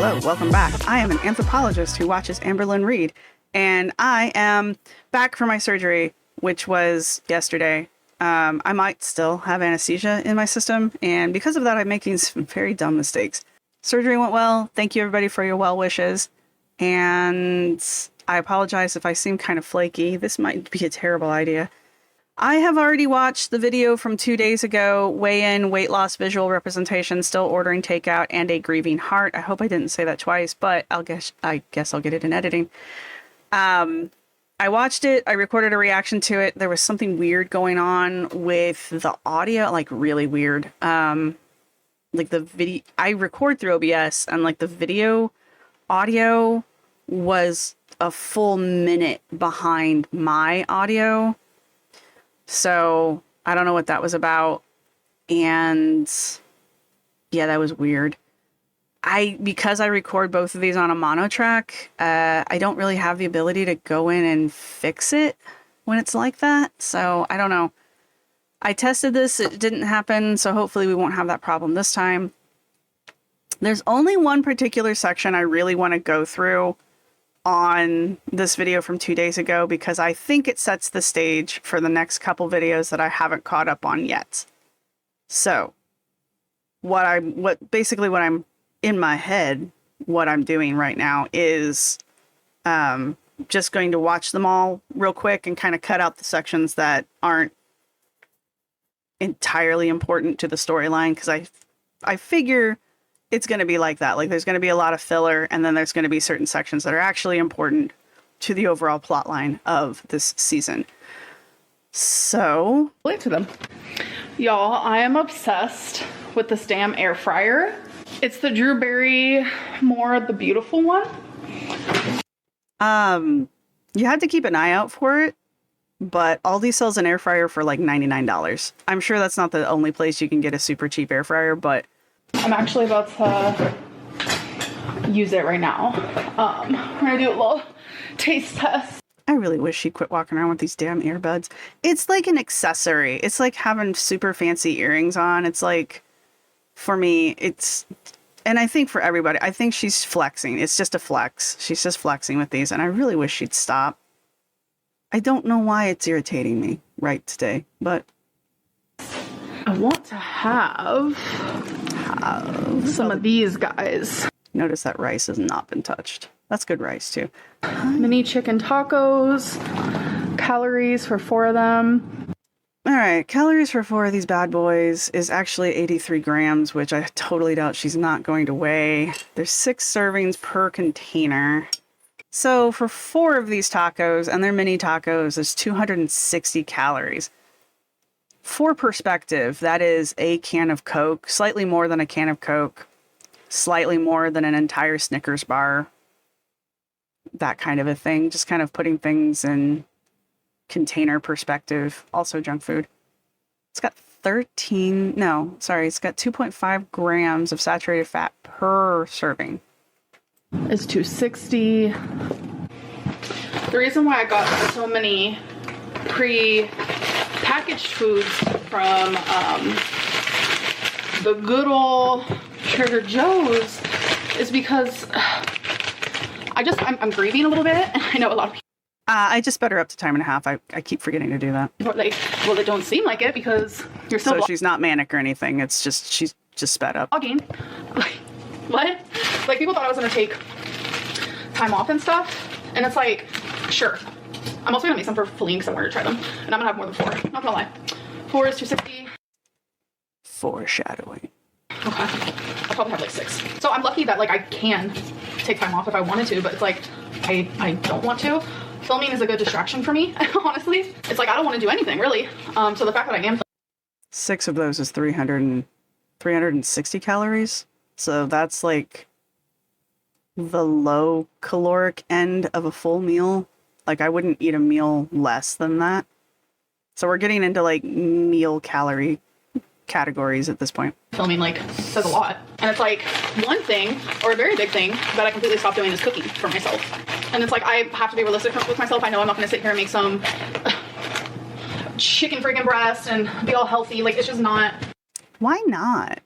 Hello, welcome back. I am an anthropologist who watches Amberlynn Reid, and I am back for my surgery, which was yesterday. I might still have anesthesia in my system, and because of that, I'm making some very dumb mistakes. Surgery went well. Thank you, everybody, for your well wishes. And I apologize if I seem kind of flaky. This might be a terrible idea. I have already watched the video from 2 days ago, weigh-in, weight loss, visual representation, still ordering takeout, and a grieving heart. I hope I didn't say that twice, but I guess I'll get it in editing. I watched it. I recorded a reaction to it. There was something weird going on with the audio, like really weird. Like the video, I record through OBS, and like the video audio was a full minute behind my audio. So I don't know what that was about. And yeah, that was weird. Because I record both of these on a mono track, I don't really have the ability to go in and fix it when it's like that. So I don't know. I tested this. It didn't happen. So hopefully we won't have that problem this time. There's only one particular section I really want to go through on this video from 2 days ago, because I think it sets the stage for the next couple videos that I haven't caught up on yet. So what I'm in my head, what I'm doing right now is just going to watch them all real quick and kind of cut out the sections that aren't entirely important to the storyline, because I figure it's going to be like that. Like there's going to be a lot of filler, and then there's going to be certain sections that are actually important to the overall plot line of this season. So, Link to them. Y'all, I am obsessed with this damn air fryer. It's the Drew Barrymore, the beautiful one. You have to keep an eye out for it, but Aldi sells an air fryer for like $99. I'm sure that's not the only place you can get a super cheap air fryer, but I'm actually about to use it right now. We're gonna do a little taste test. I really wish she'd quit walking around with these damn earbuds. It's like an accessory. It's like having super fancy earrings on. It's like, for me, and I think for everybody, I think she's flexing. It's just a flex. She's just flexing with these, and I really wish she'd stop. I don't know why it's irritating me right today, but I want to have some of these guys. Notice that rice has not been touched. That's good rice too. Mini chicken tacos. Calories for 4 of them. All right, calories for 4 of these bad boys is actually 83 grams, which I totally doubt she's not going to weigh. There's 6 servings per container. So for 4 of these tacos, and they're mini tacos, there's 260 calories. For perspective, that is a can of Coke, slightly more than a can of Coke, slightly more than an entire Snickers bar, that kind of a thing. Just kind of putting things in container perspective. Also junk food. It's got 2.5 grams of saturated fat per serving. It's 260. The reason why I got so many packaged foods from the good old Trader Joe's is because I'm grieving a little bit. I know a lot of people. I just sped her up to time and a half. I keep forgetting to do that. Well, it don't seem like it because you're still. So she's not manic or anything. It's just she's just sped up. Vlogging. What? Like people thought I was gonna take time off and stuff, and it's like, sure. I'm also gonna make some for Feline because I wanted to try them, and I'm gonna have more than 4. Not gonna lie. 4 is 260. Foreshadowing. Okay. I'll probably have like 6. So I'm lucky that like I can take time off if I wanted to, but it's like I don't want to. Filming is a good distraction for me, honestly. It's like I don't want to do anything really. So the fact that I am 6 of those is 360 calories. So that's like the low caloric end of a full meal. Like I wouldn't eat a meal less than that. So we're getting into like meal calorie categories at this point. Filming like says a lot. And it's like one thing, or a very big thing, that I completely stopped doing is cooking for myself. And it's like I have to be realistic with myself. I know I'm not going to sit here and make some chicken freaking breast and be all healthy. Like it's just not. Why not?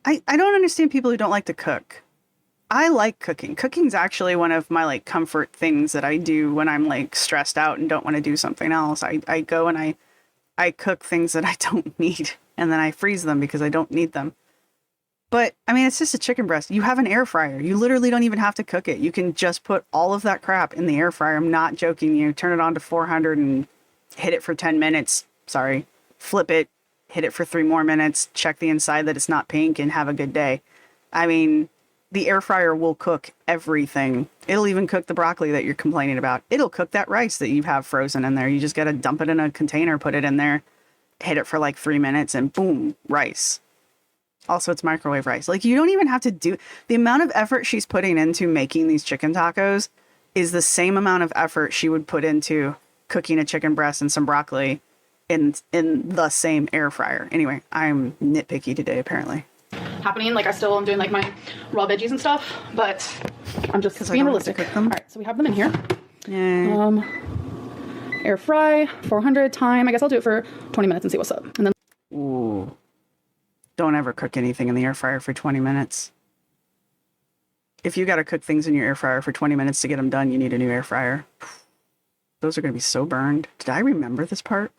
I don't understand people who don't like to cook. I like cooking. Cooking's actually one of my like comfort things that I do when I'm like stressed out and don't want to do something else. I go and I cook things that I don't need, and then I freeze them because I don't need them. But I mean, it's just a chicken breast. You have an air fryer. You literally don't even have to cook it. You can just put all of that crap in the air fryer. I'm not joking you. Turn it on to 400 and hit it for 10 minutes. Sorry. Flip it, hit it for 3 more minutes, check the inside that it's not pink, and have a good day. I mean, the air fryer will cook everything. It'll even cook the broccoli that you're complaining about. It'll cook that rice that you have frozen in there. You just got to dump it in a container, put it in there, hit it for like 3 minutes, and boom, rice. Also, it's microwave rice. Like, you don't even have to do... The amount of effort she's putting into making these chicken tacos is the same amount of effort she would put into cooking a chicken breast and some broccoli in the same air fryer. Anyway, I'm nitpicky today, apparently. Happening. Like, I still am doing like my raw veggies and stuff, but I'm just being realistic. Cook them. All right, so we have them in here. Yeah. Air fry, 400 time. I guess I'll do it for 20 minutes and see what's up. And then... Ooh. Don't ever cook anything in the air fryer for 20 minutes. If you got to cook things in your air fryer for 20 minutes to get them done, you need a new air fryer. Those are going to be so burned. Did I remember this part?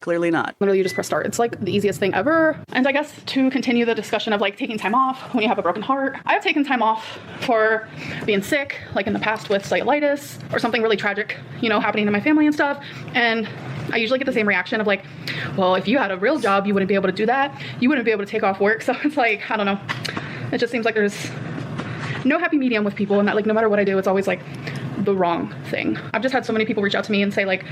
Clearly not. Literally, you just press start. It's like the easiest thing ever. And I guess to continue the discussion of like taking time off when you have a broken heart, I have taken time off for being sick, like in the past with cellulitis or something really tragic, you know, happening in my family and stuff. And I usually get the same reaction of like, well, if you had a real job, you wouldn't be able to do that. You wouldn't be able to take off work. So it's like, I don't know. It just seems like there's no happy medium with people, and that like no matter what I do, it's always like the wrong thing. I've just had so many people reach out to me and say like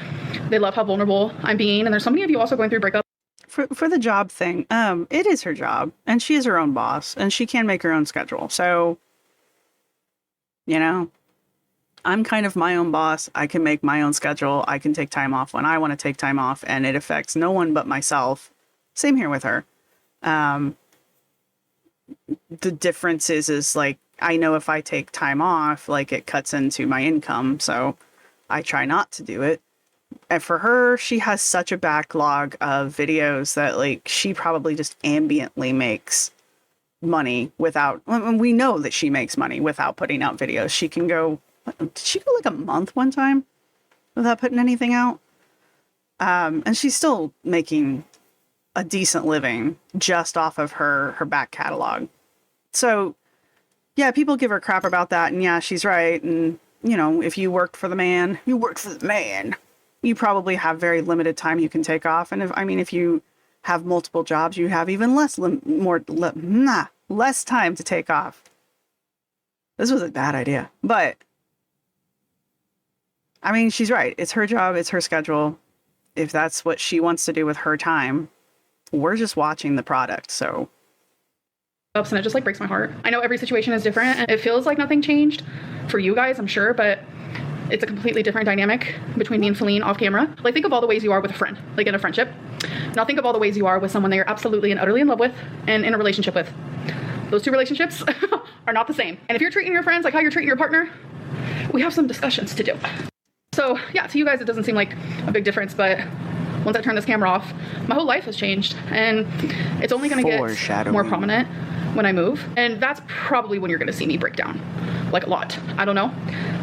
they love how vulnerable I'm being, and there's so many of you also going through breakup. For the job thing, it is her job, and she is her own boss, and she can make her own schedule. So, you know, I'm kind of my own boss. I can make my own schedule. I can take time off when I want to take time off, and it affects no one but myself. Same here with her. The difference is like, I know if I take time off, like it cuts into my income. So I try not to do it. And for her, she has such a backlog of videos that like she probably just ambiently makes money without, we know that she makes money without putting out videos. She can go, did she go like a month one time without putting anything out? And she's still making a decent living just off of her back catalog. So yeah, people give her crap about that, and yeah, she's right. And you know, if you worked for the man, you probably have very limited time you can take off. And if you have multiple jobs, you have even less time to take off. This was a bad idea, but I mean, she's right. It's her job. It's her schedule. If that's what she wants to do with her time, we're just watching the product. So. And it just like breaks my heart. I know every situation is different, and it feels like nothing changed for you guys, I'm sure, but it's a completely different dynamic between me and Feline off camera. Like, think of all the ways you are with a friend, like in a friendship. Now think of all the ways you are with someone that you're absolutely and utterly in love with and in a relationship with. Those two relationships are not the same. And if you're treating your friends like how you're treating your partner, we have some discussions to do. So yeah, to you guys, it doesn't seem like a big difference, but once I turn this camera off, my whole life has changed, and it's only going to get more prominent when I move. And that's probably when you're going to see me break down, like a lot. I don't know.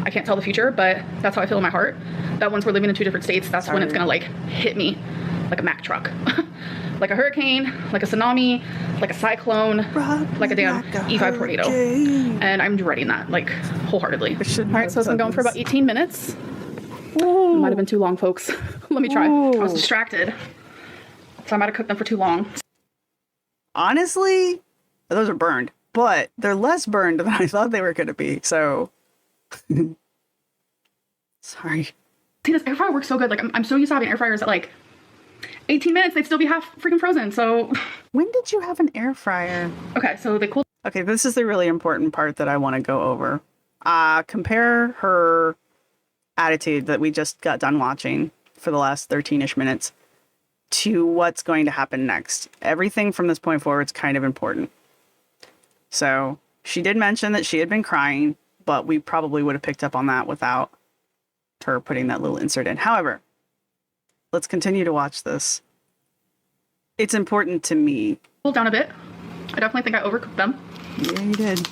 I can't tell the future, but that's how I feel in my heart. That once we're living in 2 different states, that's when it's going to like hit me like a Mack truck, like a hurricane, like a tsunami, like a cyclone, like a damn E5 tornado. And I'm dreading that like wholeheartedly. All right, so it's been going for about 18 minutes. Ooh. It might have been too long, folks. Let me try. Ooh. I was distracted, so I might have cooked them for too long. Honestly, those are burned, but they're less burned than I thought they were going to be. So, sorry. See, this air fryer works so good. Like, I'm so used to having air fryers at like 18 minutes, they'd still be half freaking frozen. So, when did you have an air fryer? Okay, so they cooled. Okay, this is the really important part that I want to go over. Compare her attitude that we just got done watching for the last 13-ish minutes to what's going to happen next. Everything from this point forward is kind of important. So she did mention that she had been crying, but we probably would have picked up on that without her putting that little insert in. However, let's continue to watch this. It's important to me. Cooled down a bit. I definitely think I overcooked them. Yeah, you did.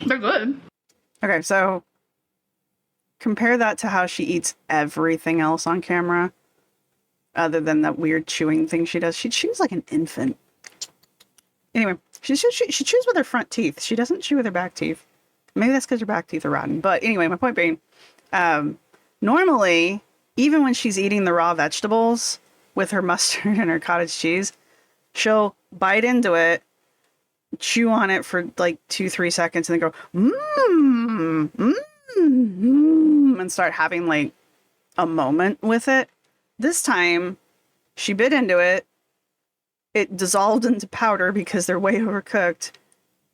They're good. Okay, so compare that to how she eats everything else on camera, other than that weird chewing thing she does. She chews like an infant. Anyway, she chews with her front teeth. She doesn't chew with her back teeth. Maybe that's because her back teeth are rotten. But anyway, my point being, normally, even when she's eating the raw vegetables with her mustard and her cottage cheese, she'll bite into it, chew on it for like 2-3 seconds, and then go, and start having like a moment with it. This time, she bit into it. It dissolved into powder because they're way overcooked.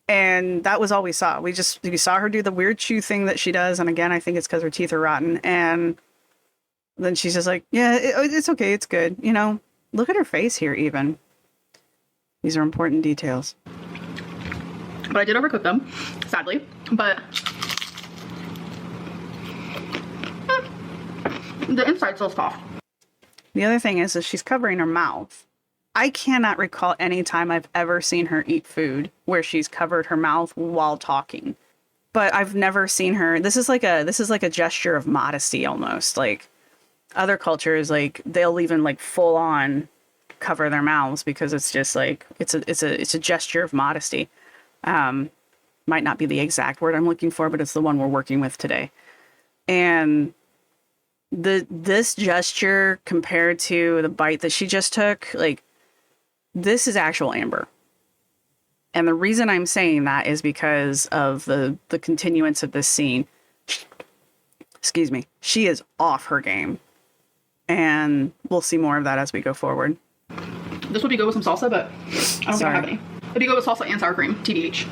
And that was all we saw. We saw her do the weird chew thing that she does. And again, I think it's because her teeth are rotten. And then she's just like, yeah, it's okay. It's good. You know, look at her face here even. These are important details. But I did overcook them, sadly. But the inside's still soft. The other thing is she's covering her mouth. I cannot recall any time I've ever seen her eat food where she's covered her mouth while talking. But I've never seen her. This is like a gesture of modesty almost. Like other cultures, like they'll even like full on cover their mouths because it's just like it's a gesture of modesty. Might not be the exact word I'm looking for, but it's the one we're working with today. And this gesture compared to the bite that she just took, like, this is actual Amber. And the reason I'm saying that is because of the continuance of this scene. Excuse me. She is off her game. And we'll see more of that as we go forward. This would be good with some salsa, but I don't think I have any. It'd be good with salsa and sour cream, TBH.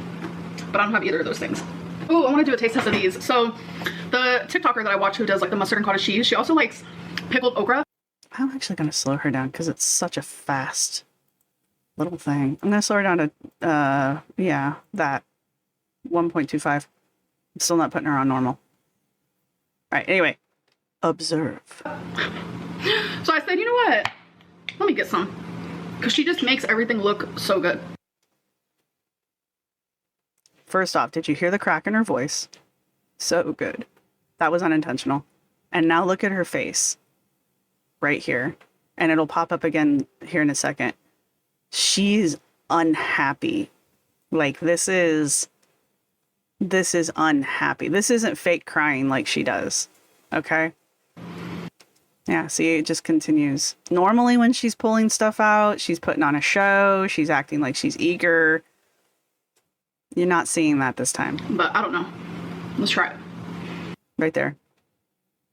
But I don't have either of those things. Oh, I want to do a taste test of these. So the TikToker that I watch who does like the mustard and cottage cheese, she also likes pickled okra. I'm actually going to slow her down because it's such a fast little thing. I'm going to slow her down to, that 1.25. I'm still not putting her on normal. All right, anyway, observe. So I said, you know what? Let me get some. Because she just makes everything look so good. First off, did you hear the crack in her voice? So good. That was unintentional. And now look at her face. Right here. And it'll pop up again here in a second. She's unhappy. Like, this is unhappy. This isn't fake crying like she does. Okay? Yeah, see, it just continues. Normally when she's pulling stuff out, she's putting on a show. She's acting like she's eager. You're not seeing that this time. But I don't know. Let's try it. Right there.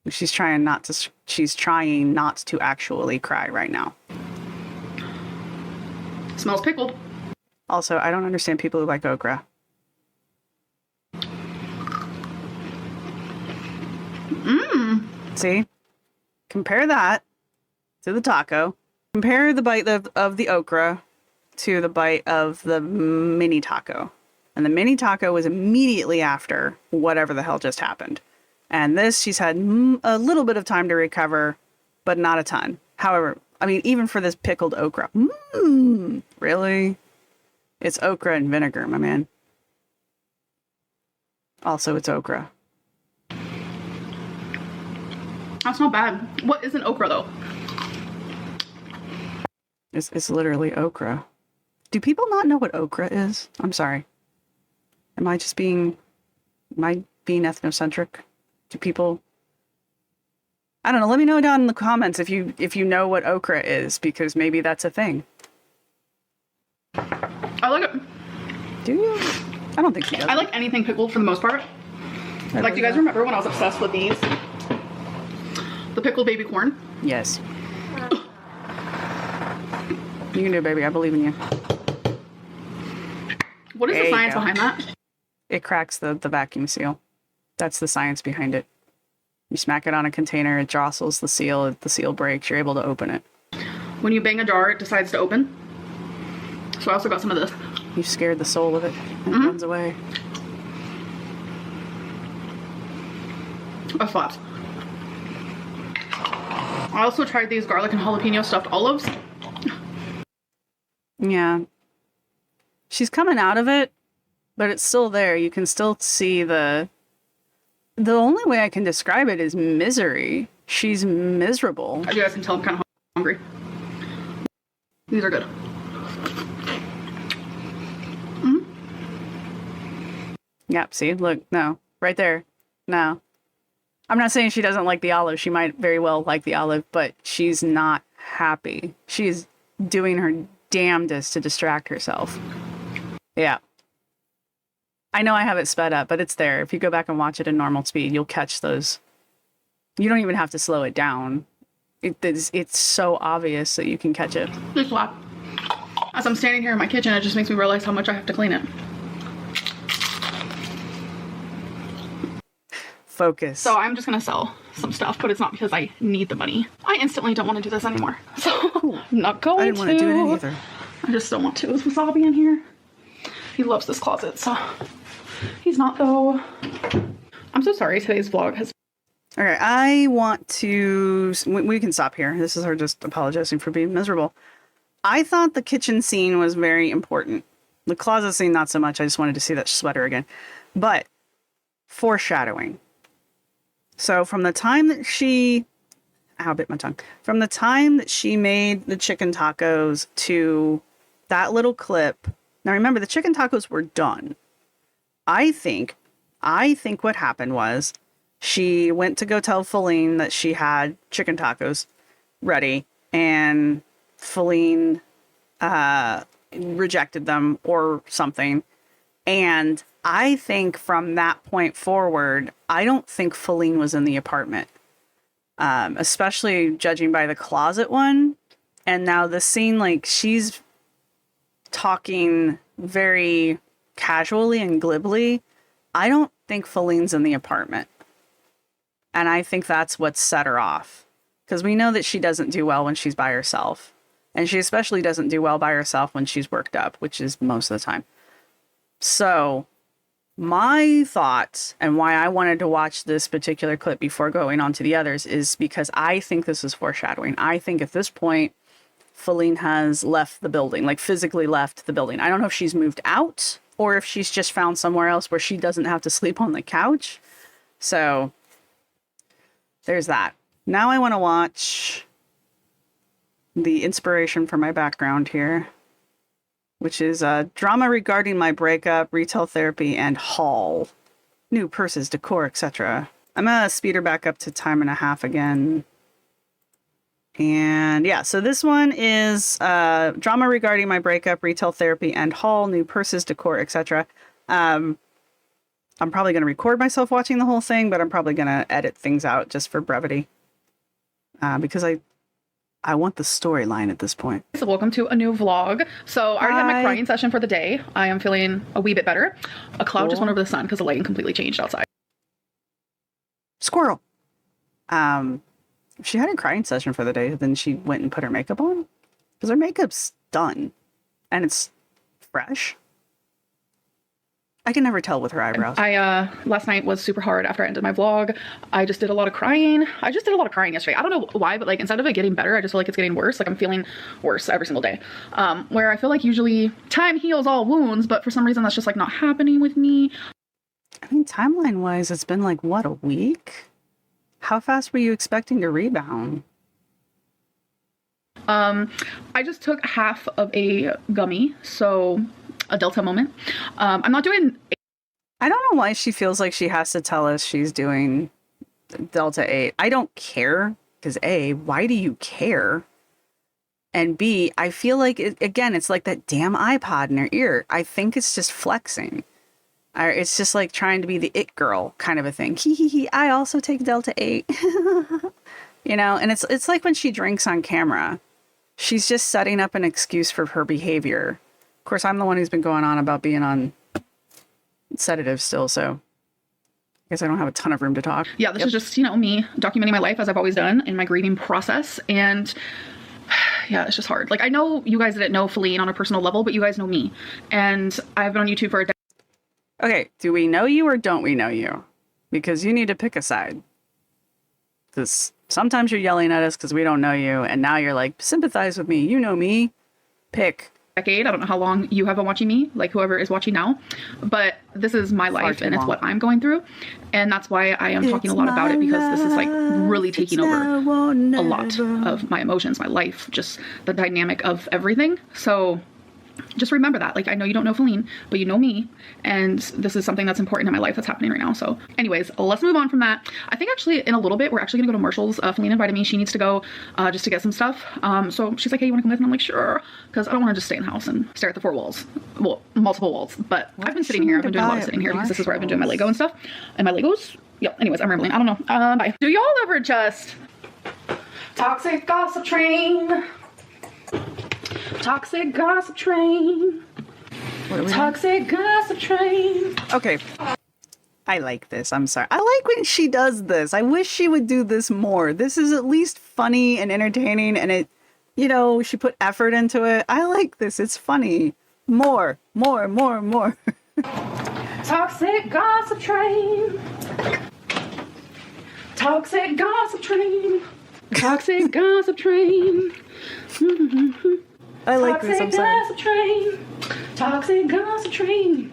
She's trying not to actually cry right now. Smells pickled. Also, I don't understand people who like okra. See? Compare that to the taco. Compare the bite of the okra to the bite of the mini taco. And the mini taco was immediately after whatever the hell just happened. And this, she's had a little bit of time to recover, but not a ton. However, I mean, even for this pickled okra. Really? It's okra and vinegar, my man. Also, it's okra. That's not bad. What is an okra, though? It's literally okra. Do people not know what okra is? I'm sorry. Am I being ethnocentric? Do people? I don't know. Let me know down in the comments if you know what okra is, because maybe that's a thing. I like it. Do you? I don't think she does. I like anything pickled for the most part. Like, do you guys remember when I was obsessed with these? The pickled baby corn? Yes. You can do it, baby. I believe in you. What is the science behind that? It cracks the vacuum seal. That's the science behind it. You smack it on a container, it jostles the seal breaks, you're able to open it. When you bang a jar, it decides to open. So I also got some of this. You scared the soul of it, and it runs away. That slaps. I also tried these garlic and jalapeno stuffed olives. Yeah. She's coming out of it, but it's still there. You can still see the only way I can describe it is misery. She's miserable. As you guys can tell, I'm kind of hungry. These are good. Yep, see? Look, no. Right there. No. I'm not saying she doesn't like the olive. She might very well like the olive, but she's not happy. She's doing her damnedest to distract herself. Yeah. I know I have it sped up, but it's there. If you go back and watch it in normal speed, you'll catch those. You don't even have to slow it down. It's so obvious that you can catch it. Just slap. As I'm standing here in my kitchen, it just makes me realize how much I have to clean it. Focus. So I'm just gonna sell some stuff, but it's not because I need the money. I instantly don't want to do this anymore. So I'm not going to. I didn't want to do it either. I just don't want to. Is Wasabi in here? He loves this closet, so he's not though. I'm so sorry today's vlog has... Okay, I want to... We can stop here. This is her just apologizing for being miserable. I thought the kitchen scene was very important. The closet scene, not so much. I just wanted to see that sweater again. But foreshadowing. So from the time that she... Ow, I bit my tongue. From the time that she made the chicken tacos to that little clip... Now remember, the chicken tacos were done. I think what happened was she went to go tell Feline that she had chicken tacos ready, and Feline rejected them or something. And I think from that point forward, I don't think Feline was in the apartment, especially judging by the closet one. And now the scene, like, she's talking very casually and glibly. I don't think Feline's in the apartment. And I think that's what set her off. Because we know that she doesn't do well when she's by herself. And she especially doesn't do well by herself when she's worked up, which is most of the time. So my thoughts and why I wanted to watch this particular clip before going on to the others is because I think this is foreshadowing. I think at this point, Feline has left the building, like physically left the building. I don't know if she's moved out or if she's just found somewhere else where she doesn't have to sleep on the couch. So there's that. Now I want to watch the inspiration for my background here, which is drama regarding my breakup, retail therapy, and haul. New purses, decor, etc. I'm going to speed her back up to 1.5 again. And yeah, so this one is drama regarding my breakup, retail therapy, and haul, new purses, decor, etc. I'm probably going to record myself watching the whole thing, but I'm probably going to edit things out just for brevity. Because I want the storyline at this point. So welcome to a new vlog. So I already had my crying session for the day. I am feeling a wee bit better. A cloud just went over the sun because the lighting completely changed outside. Squirrel. If she had a crying session for the day, then she went and put her makeup on. Because her makeup's done. And it's fresh. I can never tell with her eyebrows. Last night was super hard after I ended my vlog. I just did a lot of crying. I just did a lot of crying yesterday. I don't know why, but like instead of it getting better, I just feel like it's getting worse. Like I'm feeling worse every single day. Where I feel like usually time heals all wounds, but for some reason that's just like not happening with me. I mean, timeline wise, it's been like, what, a week? How fast were you expecting to rebound? I just took half of a gummy, so a Delta moment. I'm not doing... I don't know why she feels like she has to tell us she's doing Delta 8. I don't care, because A, why do you care? And B, I feel like, again, it's like that damn iPod in her ear. I think it's just flexing. It's just like trying to be the it girl kind of a thing. Hee hee hee, I also take Delta 8. You know, and it's like when she drinks on camera. She's just setting up an excuse for her behavior. Of course, I'm the one who's been going on about being on sedatives still, so I guess I don't have a ton of room to talk. Yeah, this is just, you know, me documenting my life as I've always done in my grieving process. And yeah, it's just hard. Like, I know you guys didn't know Feline on a personal level, but you guys know me. And I've been on YouTube for a decade. Okay, do we know you or don't we know you? Because you need to pick a side. Because sometimes you're yelling at us because we don't know you, and now you're like, sympathize with me, you know me. Pick. decade. I don't know how long you have been watching me, like whoever is watching now, but this is my life and it's what I'm going through. And that's why I am talking a lot about it, because this is like really taking over a lot of my emotions, my life, just the dynamic of everything. So just remember that. Like, I know you don't know Feline, but you know me, and this is something that's important in my life that's happening right now. So anyways, let's move on from that. I think actually in a little bit, we're actually gonna go to Marshall's. Feline invited me. She needs to go just to get some stuff. So she's like, hey, you wanna come with? And I'm like, sure, because I don't wanna just stay in the house and stare at the four walls. Well, multiple walls, but I've been sitting here. I've been doing a lot of sitting here because this is where I've been doing my Lego and stuff. And my Legos, yep, anyways, I'm rambling. I don't know. Bye. Do y'all ever just toxic gossip train? Toxic gossip train. Toxic gossip train. Okay. I like this. I'm sorry. I like when she does this. I wish she would do this more. This is at least funny and entertaining, and it, you know, she put effort into it. I like this. It's funny. More. Toxic gossip train. Toxic gossip train. Toxic gossip train. I like this. I'm sorry. Toxic gossip train. Toxic gossip train.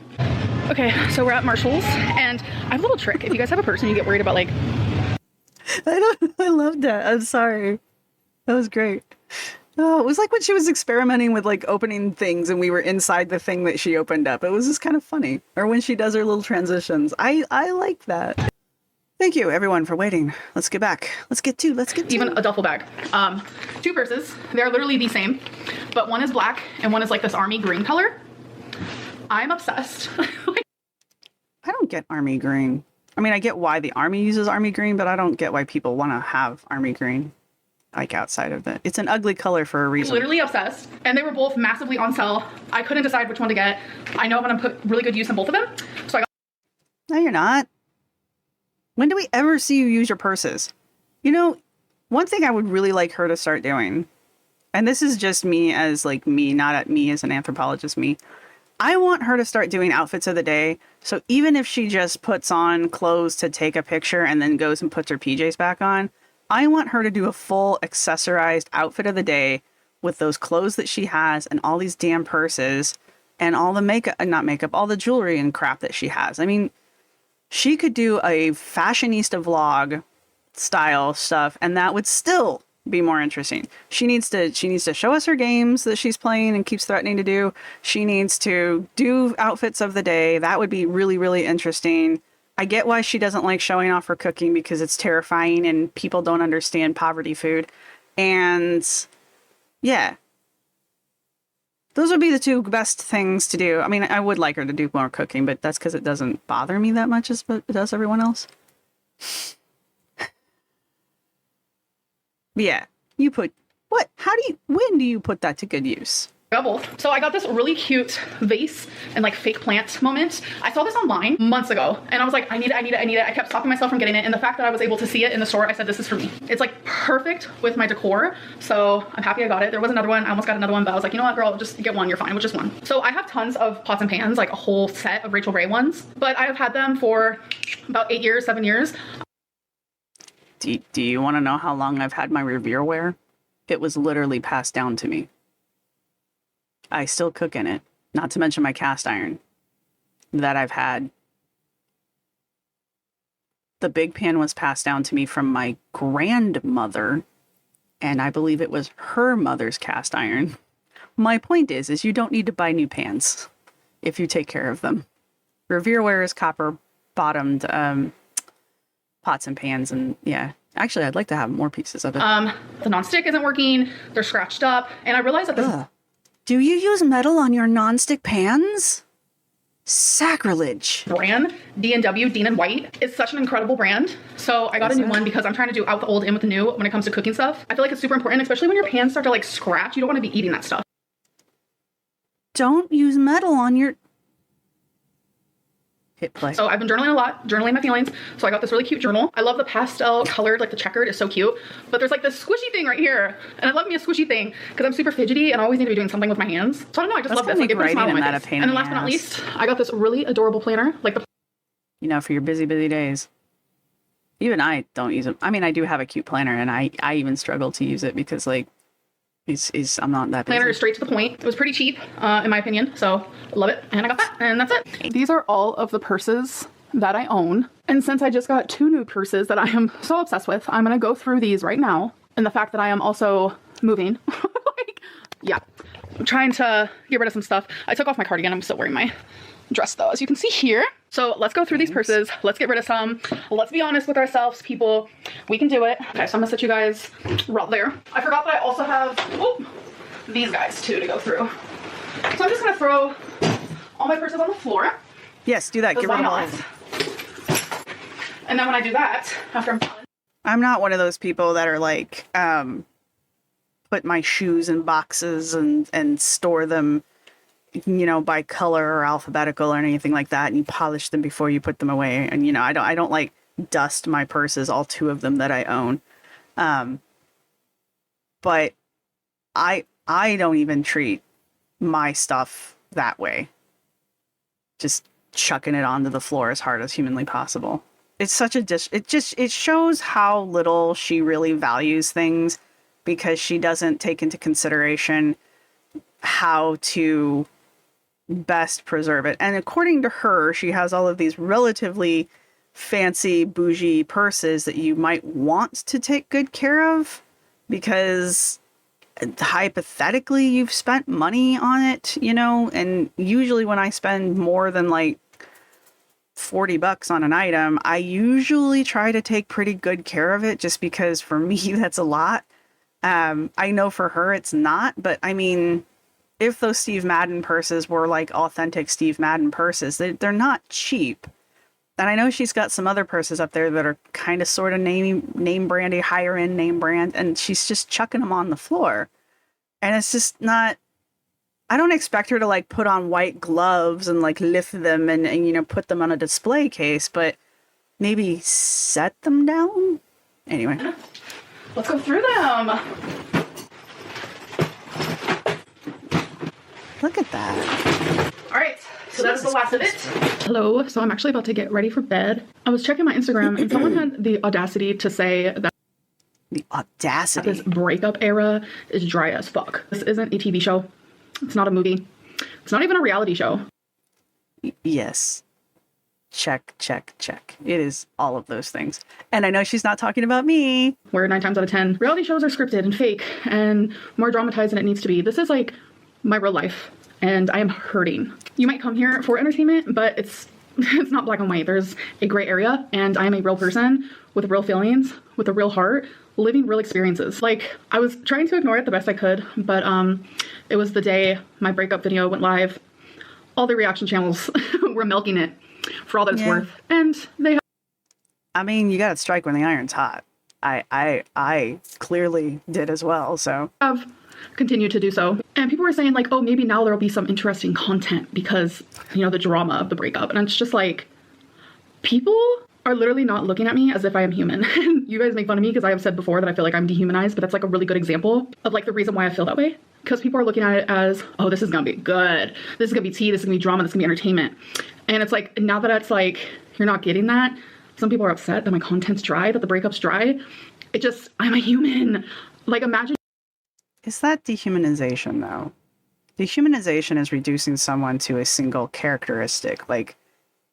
Okay, so we're at Marshall's, and I have a little trick. If you guys have a person you get worried about, like... I loved that. I'm sorry. That was great. Oh, it was like when she was experimenting with like opening things and we were inside the thing that she opened up. It was just kind of funny. Or when she does her little transitions. I like that. Thank you, everyone, for waiting. Let's get back. Let's get to. Even a duffel bag. 2 purses. They're literally the same, but one is black and one is like this army green color. I'm obsessed. I don't get army green. I mean, I get why the army uses army green, but I don't get why people want to have army green, like outside of that. It's an ugly color for a reason. Literally obsessed. And they were both massively on sale. I couldn't decide which one to get. I know I'm gonna put really good use in both of them. So I got... No, you're not. When do we ever see you use your purses? You know, one thing I would really like her to start doing, and this is just me as like me, not at me as an anthropologist, me. I want her to start doing outfits of the day. So even if she just puts on clothes to take a picture and then goes and puts her PJs back on, I want her to do a full accessorized outfit of the day with those clothes that she has and all these damn purses and all the makeup, not makeup, all the jewelry and crap that she has. I mean, she could do a fashionista vlog style stuff and that would still be more interesting. She needs to show us her games that she's playing and keeps threatening to do. She needs to do outfits of the day. That would be really, really interesting. I get why she doesn't like showing off her cooking because it's terrifying and people don't understand poverty food. And yeah, those would be the 2 best things to do. I mean, I would like her to do more cooking, but that's because it doesn't bother me that much as it does everyone else. Yeah, you put what? When do you put that to good use? Both. So I got this really cute vase and like fake plant moment. I saw this online months ago and I was like, I need it. I kept stopping myself from getting it. And the fact that I was able to see it in the store, I said, this is for me. It's like perfect with my decor. So I'm happy I got it. There was another one. I almost got another one, but I was like, you know what, girl, just get one. You're fine with just one. So I have tons of pots and pans, like a whole set of Rachel Ray ones, but I have had them for about 8 years, 7 years. Do you want to know how long I've had my Revireware? It was literally passed down to me. I still cook in it, not to mention my cast iron that I've had. The big pan was passed down to me from my grandmother, and I believe it was her mother's cast iron. My point is you don't need to buy new pans if you take care of them. Revireware is copper-bottomed pots and pans, and yeah. Actually, I'd like to have more pieces of it. The nonstick isn't working. They're scratched up, and I realized that this... Do you use metal on your nonstick pans? Sacrilege. Brand, D&W, Dean & White, is such an incredible brand. So I got a new one because I'm trying to do out the old, in with the new when it comes to cooking stuff. I feel like it's super important, especially when your pans start to like scratch. You don't want to be eating that stuff. Don't use metal on your... Hit play. So I've been journaling a lot, journaling my feelings. So I got this really cute journal. I love the pastel colored, like the checkered is so cute. But there's like this squishy thing right here. And I love me a squishy thing because I'm super fidgety and I always need to be doing something with my hands. So I don't know, I just love this. Like, it puts a smile on my face. And then last but not least, I got this really adorable planner. Like the... You know, for your busy days. Even I don't use it. I mean, I do have a cute planner and I even struggle to use it because like I'm not that busy. Planner is straight to the point. It was pretty cheap, in my opinion, so love it. And I got that, and that's it. These are all of the purses that I own. And since I just got 2 new purses that I am so obsessed with, I'm gonna go through these right now. And the fact that I am also moving, like, yeah. I'm trying to get rid of some stuff. I took off my cardigan. I'm still wearing my dress though, as you can see here. So let's go through these purses. Let's get rid of some. Let's be honest with ourselves, people. We can do it. Okay, so I'm gonna set you guys right there. I forgot that I also have these guys too to go through. So I'm just gonna throw all my purses on the floor. Yes, do that. Get rid of all of them. And then when I do that, after I'm done. I'm not one of those people that are like, put my shoes in boxes and store them, you know, by color or alphabetical or anything like that. And you polish them before you put them away. And, you know, I don't like dust my purses, all 2 of them that I own. But I don't even treat my stuff that way. Just chucking it onto the floor as hard as humanly possible. It's such a it shows how little she really values things, because she doesn't take into consideration how to best preserve it. And according to her, she has all of these relatively fancy bougie purses that you might want to take good care of, because hypothetically you've spent money on it, you know. And usually when I spend more than like $40 on an item, I usually try to take pretty good care of it, just because for me that's a lot. I know for her it's not, but I mean, if those Steve Madden purses were like authentic Steve Madden purses, they're not cheap. And I know she's got some other purses up there that are kind of sort of name brandy, higher end name brand, and she's just chucking them on the floor. And it's just not, I don't expect her to like put on white gloves and like lift them and you know, put them on a display case, but maybe set them down. Anyway, let's go through them. Look at that. All right, so that's the last of it. Hello, so I'm actually about to get ready for bed. I was checking my Instagram and someone had the audacity to say that the audacity. This breakup era is dry as fuck. This isn't a TV show. It's not a movie. It's not even a reality show. Yes. Check, check, check. It is all of those things. And I know she's not talking about me. Where 9 times out of 10, reality shows are scripted and fake and more dramatized than it needs to be. This is like my real life, and I am hurting. You might come here for entertainment, but it's not black and white. There's a gray area, and I am a real person with real feelings, with a real heart, living real experiences. Like, I was trying to ignore it the best I could, but it was the day my breakup video went live. All the reaction channels were milking it for all that it's worth. And they I mean, you gotta strike when the iron's hot. I clearly did as well, so. have continued to do so. And people were saying like, oh, maybe now there'll be some interesting content because, you know, the drama of the breakup. And it's just like, people are literally not looking at me as if I am human. And you guys make fun of me because I have said before that I feel like I'm dehumanized, but that's like a really good example of like the reason why I feel that way. Because people are looking at it as, oh, this is gonna be good. This is gonna be tea, this is gonna be drama, this is gonna be entertainment. And it's like, now that it's like, you're not getting that, some people are upset that my content's dry, that the breakup's dry. It just, I'm a human. Like, imagine. Is that dehumanization though? Dehumanization is reducing someone to a single characteristic. Like,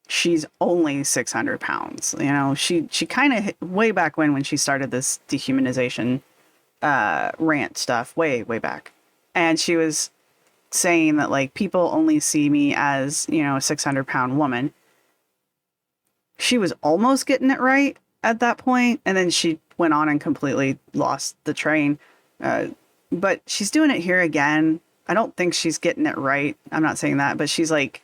she's only 600 pounds. You know, she kind of, way back when she started this dehumanization rant stuff, way back. And she was saying that, like, people only see me as, you know, a 600-pound woman. She was almost getting it right at that point, and then she went on and completely lost the train. But she's doing it here again. I don't think she's getting it right. I'm not saying that, but she's like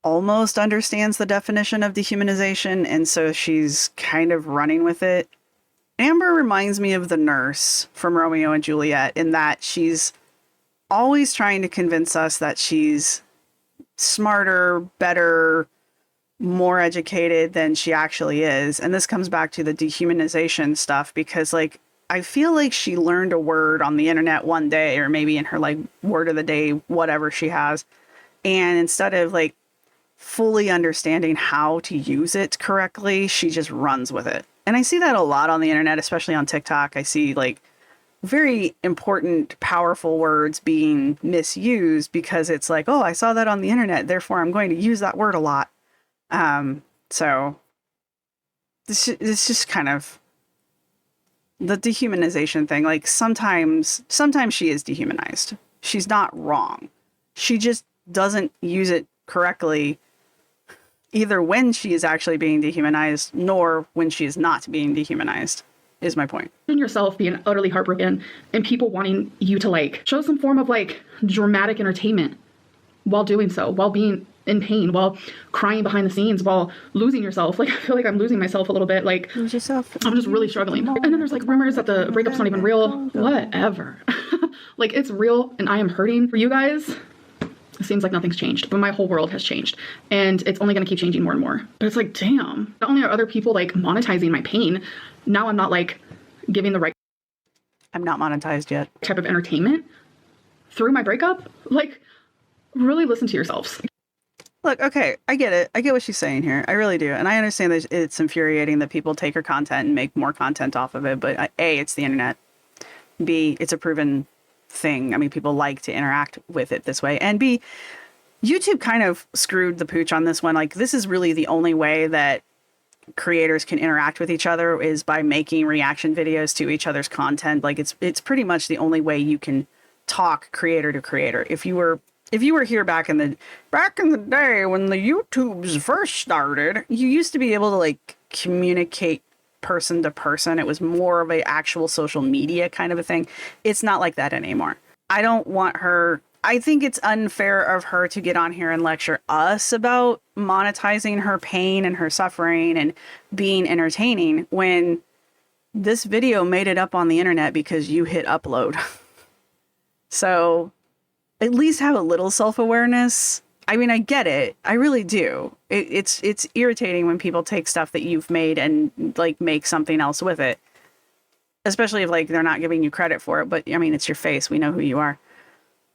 almost understands the definition of dehumanization, and so she's kind of running with it. Amber reminds me of the nurse from Romeo and Juliet in that she's always trying to convince us that she's smarter, better, more educated than she actually is. And this comes back to the dehumanization stuff because, like, I feel like she learned a word on the internet one day, or maybe in her like word of the day, whatever she has. And instead of like fully understanding how to use it correctly, she just runs with it. And I see that a lot on the internet, especially on TikTok. I see like very important, powerful words being misused because it's like, oh, I saw that on the internet, therefore I'm going to use that word a lot. So this just kind of the dehumanization thing. Like sometimes she is dehumanized. She's not wrong. She just doesn't use it correctly, either when she is actually being dehumanized, nor when she is not being dehumanized, is my point. And yourself being utterly heartbroken and people wanting you to like show some form of like dramatic entertainment while doing so, while being in pain, while crying behind the scenes, while losing yourself. Like, I feel like I'm losing myself a little bit. Like, Lose yourself. I'm just really struggling. And then there's like rumors that the breakup's not even real. Whatever. Like, it's real and I am hurting. For you guys, it seems like nothing's changed, but my whole world has changed and it's only going to keep changing more and more. But it's like, damn, not only are other people like monetizing my pain, now I'm not like giving the right I'm not monetized yet. type of entertainment through my breakup. Like, really listen to yourselves. Look, okay, I get it. I get what she's saying here. I really do. And I understand that it's infuriating that people take her content and make more content off of it. But A, it's the internet. B, it's a proven thing. I mean, people like to interact with it this way. And B, YouTube kind of screwed the pooch on this one. Like, this is really the only way that creators can interact with each other is by making reaction videos to each other's content. Like, it's pretty much the only way you can talk creator to creator. If you were here back in the day when the YouTubes first started, you used to be able to like communicate person to person. It was more of a actual social media kind of a thing. It's not like that anymore. I don't want her. I think it's unfair of her to get on here and lecture us about monetizing her pain and her suffering and being entertaining when this video made it up on the internet because you hit upload. So at least have a little self-awareness. I mean, I get it. I really do. It's irritating when people take stuff that you've made and like make something else with it. Especially if like they're not giving you credit for it. But I mean, it's your face. We know who you are.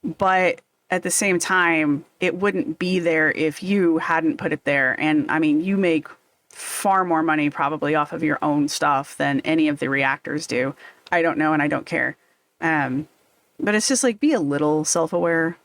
But at the same time, it wouldn't be there if you hadn't put it there. And I mean, you make far more money probably off of your own stuff than any of the reactors do. I don't know and I don't care. But it's just like, be a little self-aware,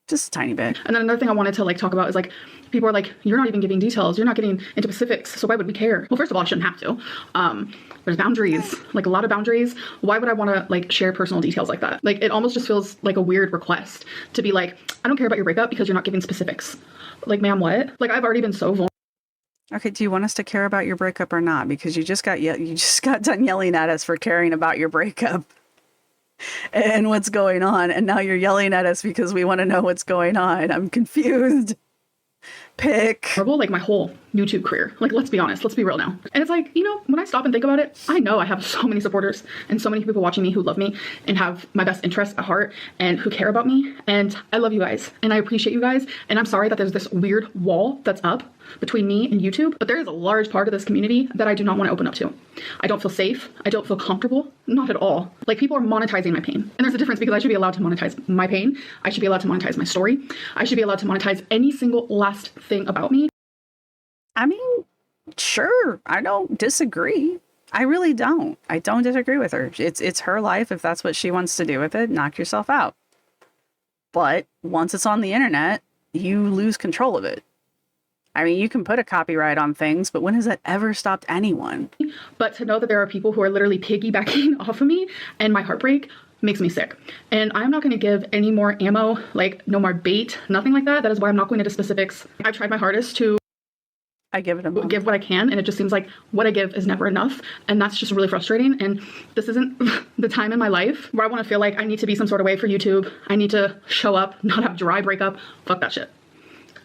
just a tiny bit. And then another thing I wanted to like talk about is like, people are like, you're not even giving details. You're not getting into specifics. So why would we care? Well, first of all, I shouldn't have to. There's boundaries, like a lot of boundaries. Why would I want to like share personal details like that? Like, it almost just feels like a weird request to be like, I don't care about your breakup because you're not giving specifics. Like, ma'am, what? Like, I've already been so vulnerable. Okay, do you want us to care about your breakup or not? Because you just got done yelling at us for caring about your breakup and what's going on, and now you're yelling at us because we want to know what's going on. I'm confused. Pick. Like my whole YouTube career. Like, let's be honest, let's be real now. And it's like, you know, when I stop and think about it, I know I have so many supporters and so many people watching me who love me and have my best interests at heart and who care about me. And I love you guys and I appreciate you guys. And I'm sorry that there's this weird wall that's up between me and YouTube, but there is a large part of this community that I do not want to open up to. I don't feel safe. I don't feel comfortable. Not at all. Like, people are monetizing my pain. And there's a difference because I should be allowed to monetize my pain. I should be allowed to monetize my story. I should be allowed to monetize any single last thing about me. I mean, sure. I don't disagree. I really don't. I don't disagree with her. It's her life. If that's what she wants to do with it, knock yourself out. But once it's on the internet, you lose control of it. I mean, you can put a copyright on things, but when has that ever stopped anyone? But to know that there are people who are literally piggybacking off of me and my heartbreak makes me sick. And I'm not going to give any more ammo, like no more bait, nothing like that. That is why I'm not going into specifics. I've tried my hardest to give what I can, and it just seems like what I give is never enough, and that's just really frustrating. And this isn't the time in my life where I want to feel like I need to be some sort of way for YouTube. I need to show up, not have dry breakup. Fuck that shit.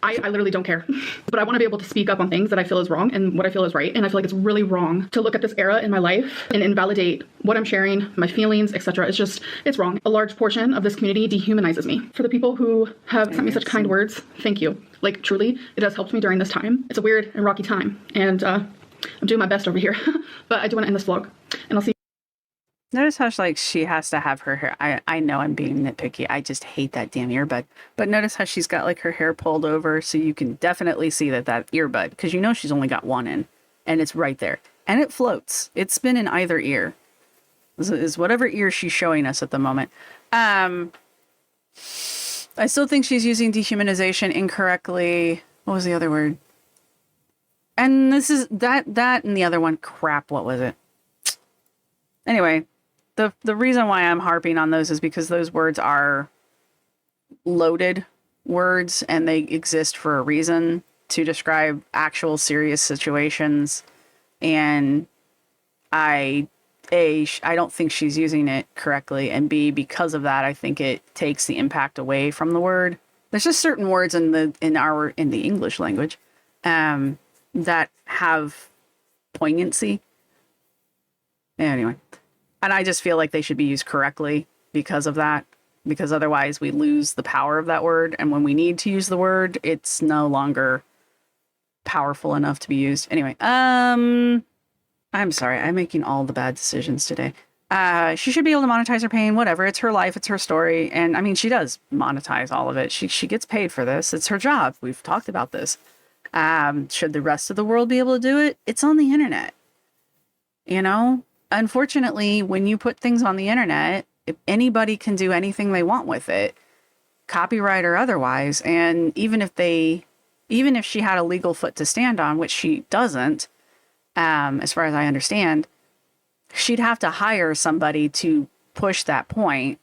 I literally don't care. But I want to be able to speak up on things that I feel is wrong and what I feel is right. And I feel like it's really wrong to look at this era in my life and invalidate what I'm sharing, my feelings, etc. It's wrong. A large portion of this community dehumanizes me. For the people who have sent me such kind words, thank you. Like, truly, it has helped me during this time. It's a weird and rocky time. And I'm doing my best over here. But I do want to end this vlog. And I'll see you. Notice how she has to have her hair. I know I'm being nitpicky. I just hate that damn earbud. But notice how she's got like her hair pulled over so you can definitely see that earbud, because you know she's only got one in and it's right there and it floats. It's been in either ear. is whatever ear she's showing us at the moment. I still think she's using dehumanization incorrectly. What was the other word? And this is that and the other one. Crap, what was it? Anyway, the reason why I'm harping on those is because those words are loaded words and they exist for a reason to describe actual serious situations. And I don't think she's using it correctly, and B, because of that, I think it takes the impact away from the word. There's just certain words in the English language that have poignancy. Anyway, and I just feel like they should be used correctly because of that, because otherwise we lose the power of that word, and when we need to use the word, it's no longer powerful enough to be used. Anyway, I'm sorry, I'm making all the bad decisions today. She should be able to monetize her pain, whatever. It's her life, it's her story. And I mean, she does monetize all of it. She gets paid for this. It's her job. We've talked about this. Should the rest of the world be able to do it? It's on the internet. You know, unfortunately, when you put things on the internet, if anybody can do anything they want with it, copyright or otherwise. And even if she had a legal foot to stand on, which she doesn't, as far as I understand, she'd have to hire somebody to push that point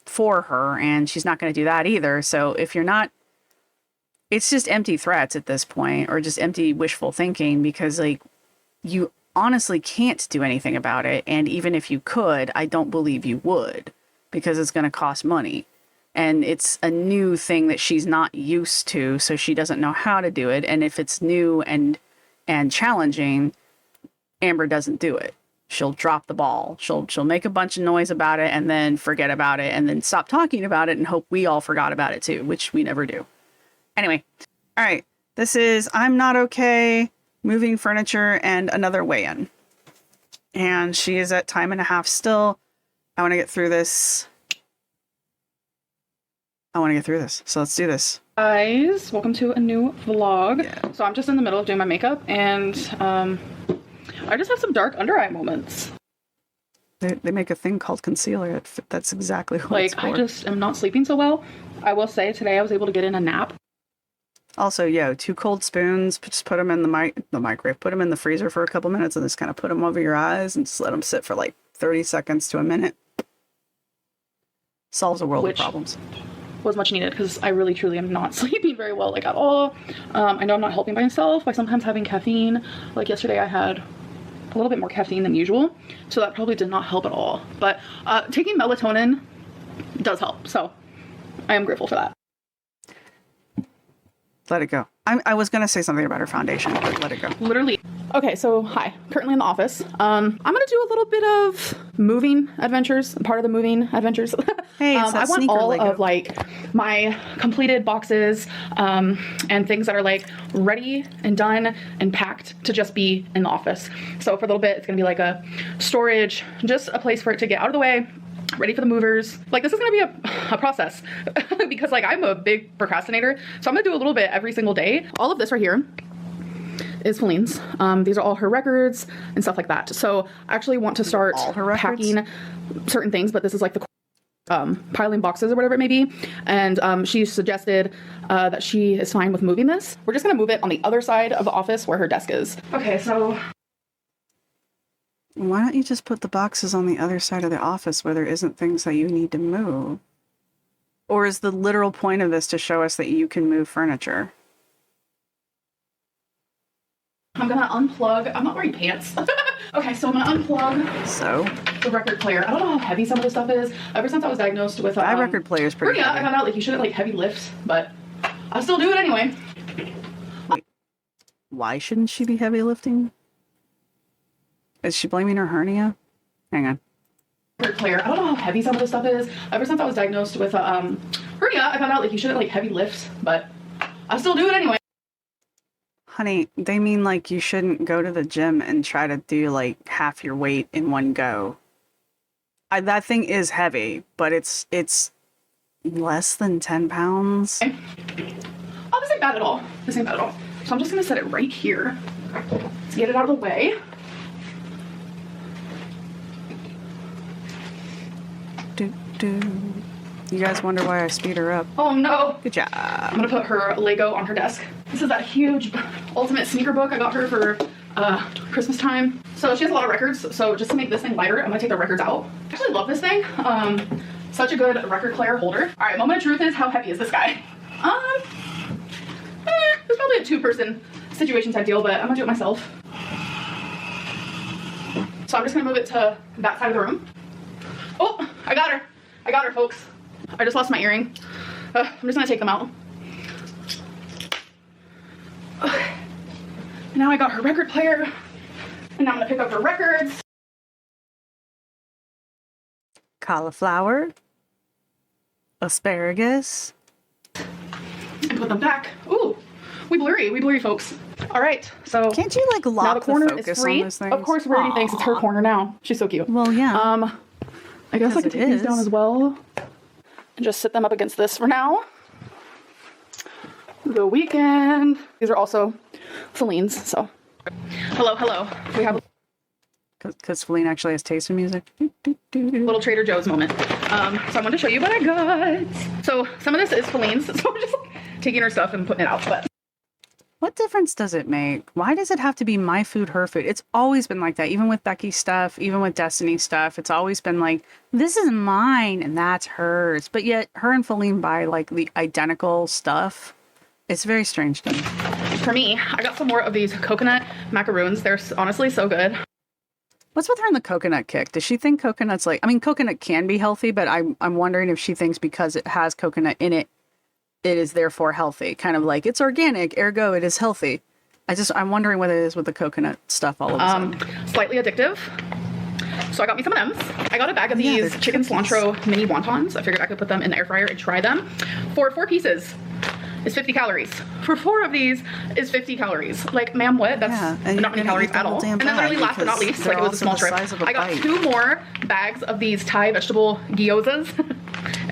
for her, and she's not going to do that either. So if you're not, it's just empty threats at this point, or just empty wishful thinking, because like you honestly can't do anything about it. And even if you could, I don't believe you would, because it's going to cost money. And it's a new thing that she's not used to, so she doesn't know how to do it. And if it's new and challenging, Amber doesn't do it. She'll drop the ball. She'll make a bunch of noise about it and then forget about it and then stop talking about it and hope we all forgot about it too, which we never do. Anyway, all right. This is I'm Not Okay, Moving Furniture, and Another Weigh-In. And she is at time and a half still. I want to get through this. So let's do this. Guys, welcome to a new vlog. Yeah. So I'm just in the middle of doing my makeup, and I just have some dark under eye moments. They make a thing called concealer. That's exactly what like it's for. I just am not sleeping so well. I will say today I was able to get in a nap. Also, 2 cold spoons. Just put them in the microwave. Put them in the freezer for a couple minutes, and just kind of put them over your eyes and just let them sit for like 30 seconds to a minute. Solves a world of problems. Was much needed, because I really truly am not sleeping very well, like at all. I know I'm not helping by myself by sometimes having caffeine. Like yesterday I had a little bit more caffeine than usual, so that probably did not help at all. But taking melatonin does help, so I am grateful for that. Let it go. I was gonna say something about her foundation, but let it go. Literally. Okay, so hi. Currently in the office. I'm gonna do a little bit of moving adventures. Part of the moving adventures. Hey, I want all Lego. Of like my completed boxes and things that are like ready and done and packed to just be in the office. So for a little bit, it's gonna be like a storage, just a place for it to get out of the way, ready for the movers. Like this is gonna be a process because like I'm a big procrastinator, so I'm gonna do a little bit every single day. All of this right here is Feline's. These are all her records and stuff like that. So I actually want to start packing certain things, but this is like the piling boxes or whatever it may be. And she suggested that she is fine with moving this. We're just gonna move it on the other side of the office where her desk is. Okay, so why don't you just put the boxes on the other side of the office where there isn't things that you need to move? Or is the literal point of this to show us that you can move furniture? I'm gonna unplug. I'm not wearing pants. Okay, so I'm gonna unplug the record player. I don't know how heavy some of this stuff is. Ever since I was diagnosed with my record player is pretty heavy. I found out like you shouldn't like heavy lift, but I still do it anyway. Wait, why shouldn't she be heavy lifting? Is she blaming her hernia? Hang on. Record player. I don't know how heavy some of this stuff is. Ever since I was diagnosed with hernia, I found out like you shouldn't like heavy lift, but I still do it anyway. Honey, they mean like you shouldn't go to the gym and try to do like half your weight in one go. That thing is heavy, but it's less than 10 pounds. Oh, this ain't bad at all. This ain't bad at all. So I'm just gonna set it right here to get it out of the way. do, do. You guys wonder why I speed her up. Oh no. Good job. I'm gonna put her Lego on her desk. This is that huge ultimate sneaker book I got her for Christmas time. So she has a lot of records, so just to make this thing lighter, I'm gonna take the records out. I actually love this thing. Such a good record player holder. All right, moment of truth is, how heavy is this guy? It's probably a 2-person situation type deal, but I'm gonna do it myself. So I'm just gonna move it to that side of the room. Oh, I got her. I got her, folks. I just lost my earring. I'm just gonna take them out. Now I got her record player, and now I'm gonna pick up her records. Cauliflower, asparagus, and put them back. Ooh, we blurry, folks. All right, so can't you like lock now the corner focus is free. on those things? Of course, Reid thinks it's her corner now. She's so cute. Well, yeah. I guess I could it take these is. down as well, and just sit them up against this for now. The weekend. These are also Celine's. So, hello. We have Because Feline actually has taste in music. little Trader Joe's moment. So I wanted to show you what I got. So some of this is Feline's, so we're just like taking her stuff and putting it out. But What difference does it make? Why does it have to be my food, her food? It's always been like that. Even with Becky's stuff, even with Destiny's stuff, it's always been like, this is mine and that's hers. But yet her and Feline buy like the identical stuff. It's very strange to me. for me, I got some more of these coconut macaroons. They're honestly so good. What's with her and the coconut kick? Does she think coconut's like, I mean, coconut can be healthy, but I'm wondering if she thinks because it has coconut in it, it is therefore healthy. Kind of like it's organic, ergo it is healthy. I'm wondering what it is with the coconut stuff all of a sudden. Slightly addictive. So I got me some of them. I got a bag of these they're chicken cookies. cilantro mini wontons. I figured I could put them in the air fryer and try them. For 4 pieces is 50 calories. For 4 of these is 50 calories. Like, ma'am, what? That's and not many you're gonna calories eat the at whole all. damn And then literally bag last but not because least, like, it they're was a small also the trip. size of a I got bite. 2 more bags of these Thai vegetable gyozas.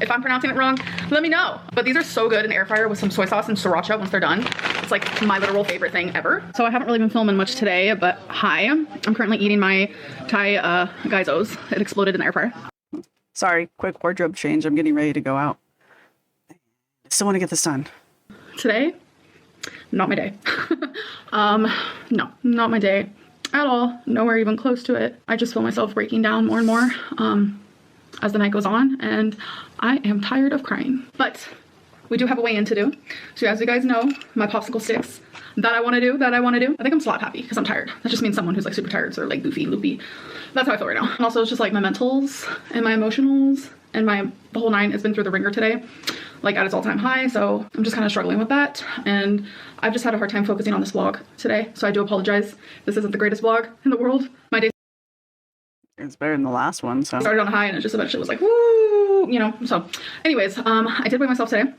If I'm pronouncing it wrong, let me know. But these are so good in the air fryer with some soy sauce and sriracha once they're done. It's like my literal favorite thing ever. So I haven't really been filming much today, but hi. I'm currently eating my Thai gyozos. It exploded in the air fryer. Sorry, quick wardrobe change. I'm getting ready to go out. I still want to get this done. Today, not my day. No, not my day at all. Nowhere even close to it. I just feel myself breaking down more and more as the night goes on, and I am tired of crying. But we do have a weigh-in to do. So as you guys know, my popsicle sticks that I want to do. I think I'm slot happy because I'm tired. That just means someone who's like super tired, so like goofy, loopy. That's how I feel right now. And also it's just like my mentals and my emotionals and the whole 9 has been through the ringer today, like at its all-time high. So I'm just kind of struggling with that. And I've just had a hard time focusing on this vlog today. So I do apologize. This isn't the greatest vlog in the world. My day It's better than the last one, so. started on a high and it just eventually was like, woo, you know. So anyways, I did weigh myself today.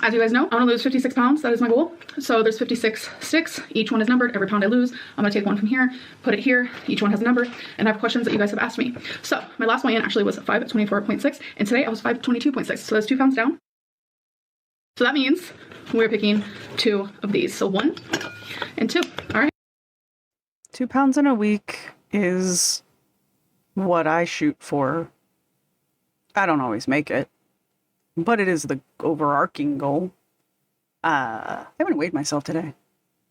As you guys know, I want to lose 56 pounds. That is my goal. So there's 56 sticks. Each one is numbered. Every pound I lose, I'm going to take one from here, put it here. Each one has a number. And I have questions that you guys have asked me. So my last weigh-in actually was 524.6. And today I was 522.6. So that's 2 pounds down. So that means we're picking 2 of these. So 1 and 2. All right. 2 pounds in a week is what I shoot for. I don't always make it, but it is the overarching goal. I haven't weighed myself today.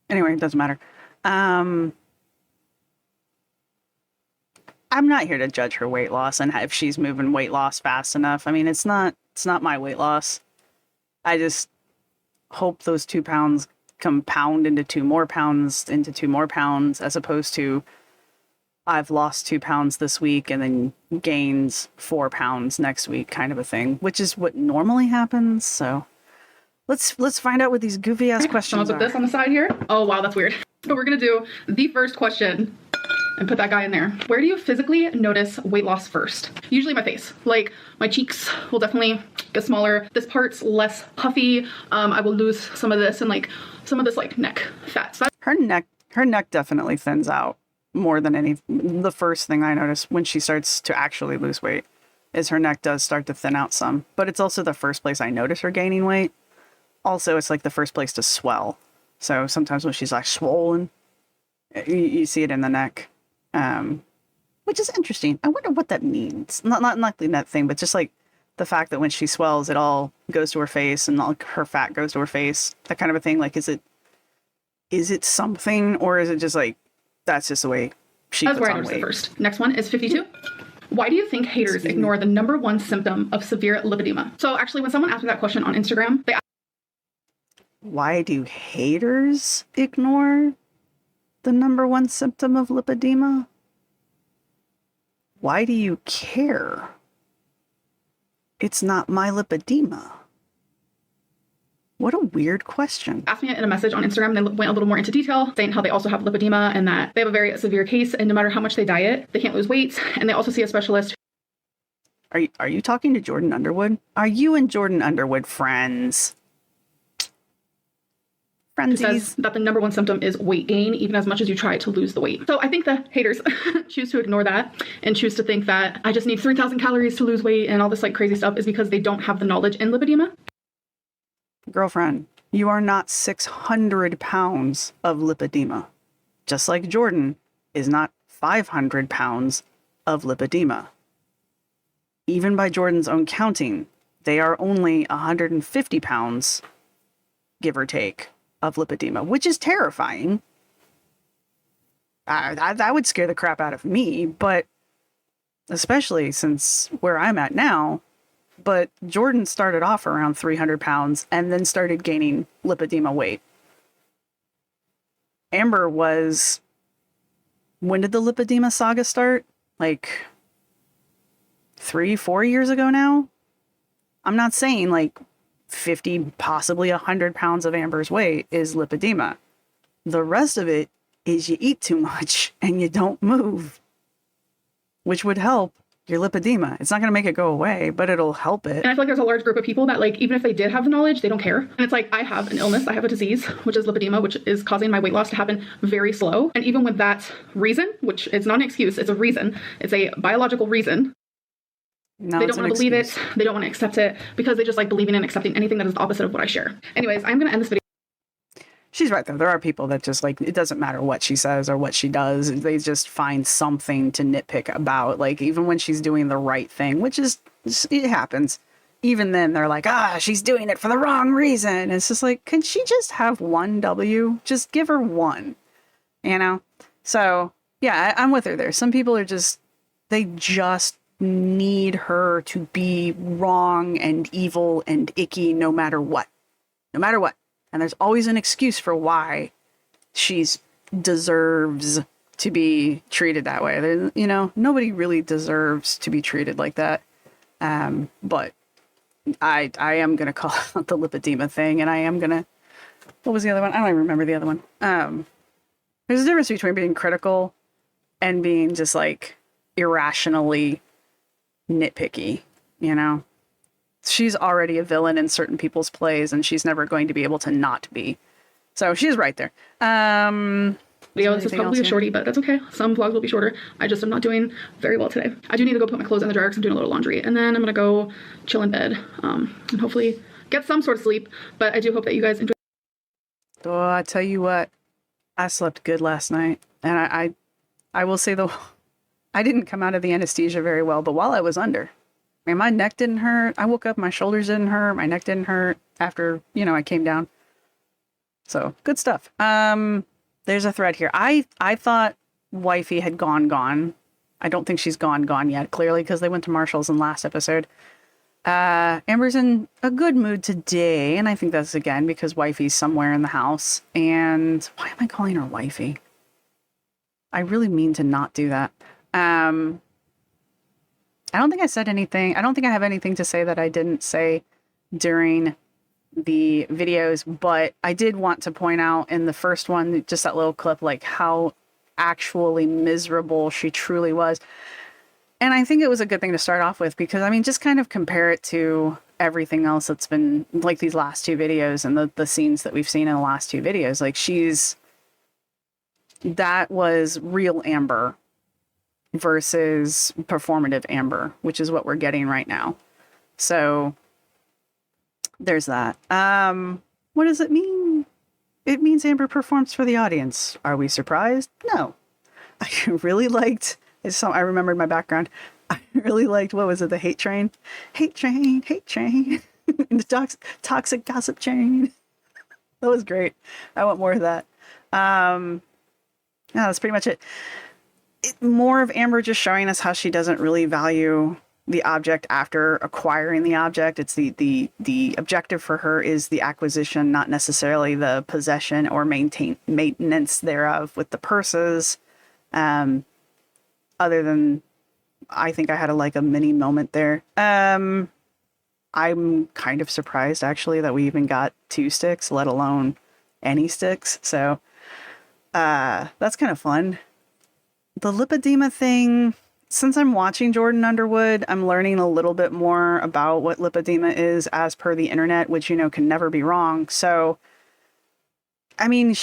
Anyway, it doesn't matter. I'm not here to judge her weight loss and if she's moving weight loss fast enough. I mean, it's not my weight loss. I just hope those 2 pounds compound into 2 more pounds, as opposed to I've lost 2 pounds this week and then gains 4 pounds next week, kind of a thing, which is what normally happens. So let's find out what these goofy ass questions So I'll put this on the side here. Oh wow, that's weird. So we're gonna do the first question and put that guy in there. Where do you physically notice weight loss first? Usually my face. Like my cheeks will definitely get smaller. This part's less puffy. I will lose some of this and like some of this like neck fat. So Her neck definitely thins out more than the first thing I notice when she starts to actually lose weight is her neck does start to thin out some, but it's also the first place I notice her gaining weight. Also, it's like the first place to swell. So sometimes when she's like swollen, you see it in the neck. which is interesting. I wonder what that means. Not the net thing, but just like the fact that when she swells, it all goes to her face and all her fat goes to her face. That kind of a thing. Like, is it something, or is it just like that's just the way she That's puts where I on noticed it weight? first. Next one is 52. Why do you think haters ignore the number one symptom of severe lipedema? So actually, when someone asked me that question on Instagram, they asked, Why do haters ignore the number one symptom of lipedema? Why do you care? It's not my lipedema. What a weird question. asked me it in a message on Instagram. They went a little more into detail, saying how they also have lipedema and that they have a very severe case, and no matter how much they diet, they can't lose weight. And they also see a specialist. Are you talking to Jordan Underwood? Are you and Jordan Underwood friends? Who Friendsies. says that the number one symptom is weight gain, even as much as you try to lose the weight. So I think the haters choose to ignore that and choose to think that I just need 3,000 calories to lose weight and all this like crazy stuff is because they don't have the knowledge in lipedema. Girlfriend, you are not 600 pounds of lipedema. Just like Jordan is not 500 pounds of lipedema. Even by Jordan's own counting, they are only 150 pounds, give or take, of lipedema, which is terrifying. That would scare the crap out of me, but especially since where I'm at now. But Jordan started off around 300 pounds and then started gaining lipedema weight. Amber was... When did the lipedema saga start? Like 3-4 years ago now? I'm not saying like 50, possibly 100 pounds of Amber's weight is lipedema. The rest of it is you eat too much and you don't move, which would help your lipedema. It's not going to make it go away, but it'll help it. And I feel like there's a large group of people that like, even if they did have the knowledge, they don't care. And it's like, I have an illness, I have a disease, which is lipedema, which is causing my weight loss to happen very slow. And even with that reason, which is not an excuse, it's a reason, it's a biological reason. No, they don't want to believe it. They don't want to accept it because they just like believing and accepting anything that is the opposite of what I share. Anyways, I'm going to end this video. She's right, though. There are people that just like, it doesn't matter what she says or what she does. They just find something to nitpick about. Like, even when she's doing the right thing, which is, it happens. Even then, they're like, she's doing it for the wrong reason. It's just like, can she just have one W? Just give her one, you know? So, yeah, I'm with her there. Some people are just, they just need her to be wrong and evil and icky no matter what. No matter what. And there's always an excuse for why she's deserves to be treated that way. There, you know, nobody really deserves to be treated like that. But I am going to call out the lipedema thing, and I am going to, what was the other one? I don't even remember the other one. There's a difference between being critical and being just like irrationally nitpicky, you know? She's already a villain in certain people's plays, and she's never going to be able to not be. So she's right there. Video. This is probably a shorty, but that's okay. Some vlogs will be shorter. I just am not doing very well today. I do need to go put my clothes in the dryer because I'm doing a little laundry, and then I'm gonna go chill in bed and hopefully get some sort of sleep. But I do hope that you guys enjoy. Oh, I tell you what, I slept good last night, and I will say though, I didn't come out of the anesthesia very well. But while I was under, I mean, my neck didn't hurt. I woke up, my shoulders didn't hurt, my neck didn't hurt after, you know, I came down. So good stuff. There's a thread here. I thought wifey had gone. I don't think she's gone yet, clearly, because they went to Marshall's in last episode. Amber's in a good mood today, and I think that's again because wifey's somewhere in the house. And why am I calling her wifey? I really mean to not do that. I don't think I said anything. I don't think I have anything to say that I didn't say during the videos, but I did want to point out in the first one, just that little clip, like how actually miserable she truly was. And I think it was a good thing to start off with because, I mean, just kind of compare it to everything else that's been like these last two videos and the scenes that we've seen in the last two videos. Like that was real Amber versus performative Amber, which is what we're getting right now. So there's that. What does it mean? It means Amber performs for the audience. Are we surprised? No. I really liked I remembered my background. I really liked, what was it, the hate train? Hate train, hate train. The toxic gossip chain. That was great. I want more of that. Yeah, that's pretty much it. More of Amber just showing us how she doesn't really value the object after acquiring the object. It's the objective for her is the acquisition, not necessarily the possession or maintenance thereof with the purses. Other than, I think I had a mini moment there. I'm kind of surprised actually that we even got 2 sticks, let alone any sticks. So that's kind of fun. The lipedema thing, since I'm watching Jordan Underwood, I'm learning a little bit more about what lipedema is as per the internet, which, can never be wrong. So, I mean,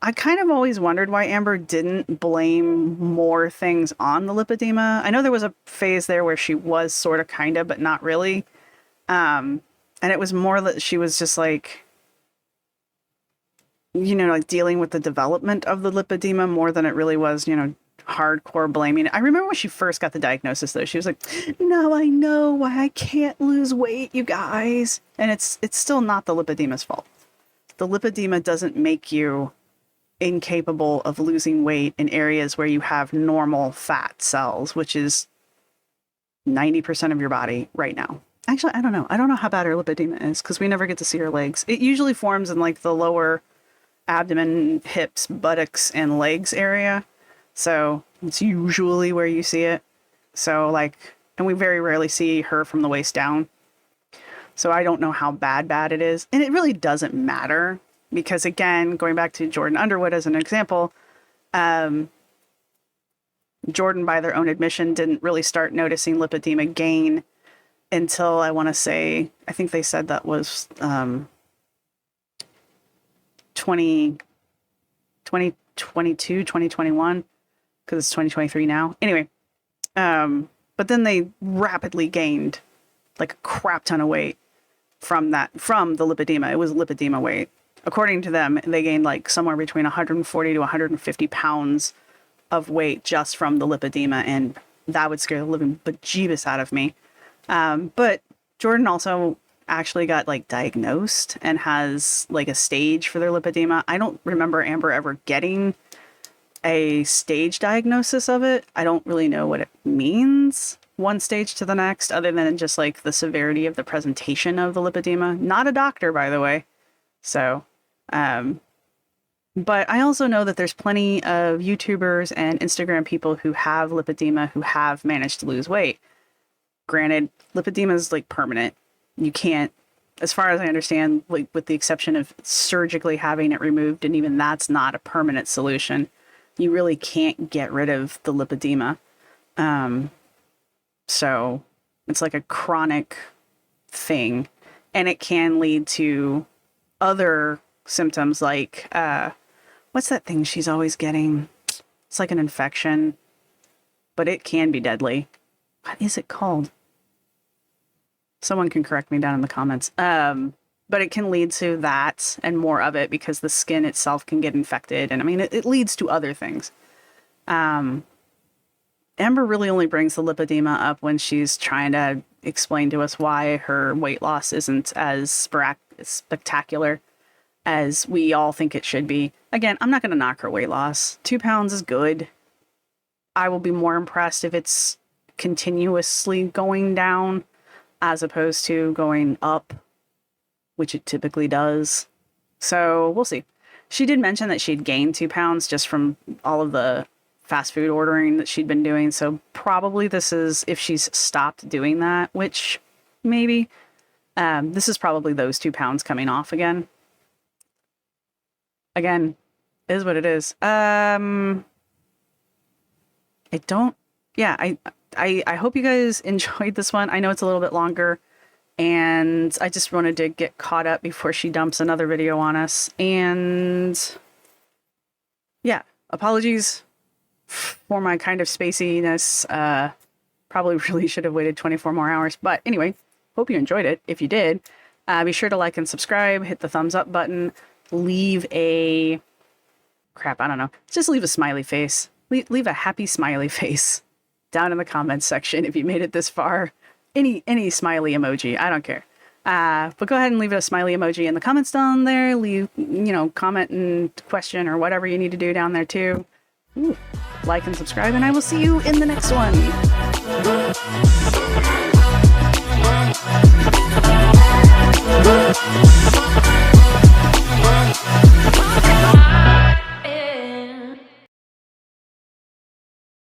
I kind of always wondered why Amber didn't blame more things on the lipedema. I know there was a phase there where she was sort of kind of, but not really. And it was more that she was just dealing with the development of the lipedema more than it really was, hardcore blaming. I remember when she first got the diagnosis, though, she was like, "No, I know why I can't lose weight, you guys." And it's still not the lipedema's fault. The lipedema doesn't make you incapable of losing weight in areas where you have normal fat cells, which is 90% of your body right now. Actually, I don't know. I don't know how bad her lipedema is because we never get to see her legs. It usually forms in the lower abdomen, hips, buttocks, and legs area. So it's usually where you see it. So and we very rarely see her from the waist down. So I don't know how bad it is. And it really doesn't matter because, again, going back to Jordan Underwood as an example, Jordan, by their own admission, didn't really start noticing lipedema gain until I want to say, I think they said that was 2022, 2021, because it's 2023 now. Anyway, but then they rapidly gained a crap ton of weight from the lipedema. It was lipedema weight. According to them, they gained somewhere between 140 to 150 pounds of weight just from the lipedema, and that would scare the living bejeebus out of me. But Jordan also actually got diagnosed and has a stage for their lipedema. I don't remember Amber ever getting a stage diagnosis of it. I don't really know what it means, one stage to the next, other than just the severity of the presentation of the lipedema. Not a doctor, by the way. So, but I also know that there's plenty of YouTubers and Instagram people who have lipedema who have managed to lose weight. Granted, lipedema is permanent. You can't, as far as I understand, with the exception of surgically having it removed, and even that's not a permanent solution. You really can't get rid of the lipedema. So it's a chronic thing, and it can lead to other symptoms what's that thing she's always getting? It's an infection, but it can be deadly. What is it called? Someone can correct me down in the comments. But it can lead to that and more of it because the skin itself can get infected. And I mean, it leads to other things. Amber really only brings the lipedema up when she's trying to explain to us why her weight loss isn't as spectacular as we all think it should be. Again, I'm not going to knock her weight loss. 2 pounds is good. I will be more impressed if it's continuously going down as opposed to going up, which it typically does. So we'll see. She did mention that she'd gained 2 pounds just from all of the fast food ordering that she'd been doing. So probably this is, if she's stopped doing that, which maybe, this is probably those 2 pounds coming off again. Again, is what it is. I hope you guys enjoyed this one. I know it's a little bit longer, and I just wanted to get caught up before she dumps another video on us. And yeah, apologies for my kind of spaciness. Probably really should have waited 24 more hours. But anyway, hope you enjoyed it. If you did, be sure to like and subscribe, hit the thumbs up button, leave a... crap, I don't know. Just leave a smiley face. leave a happy smiley face down in the comments section if you made it this far. Any smiley emoji, I don't care. But go ahead and leave a smiley emoji in the comments down there. Leave, comment and question or whatever you need to do down there too. Ooh, like and subscribe, and I will see you in the next one.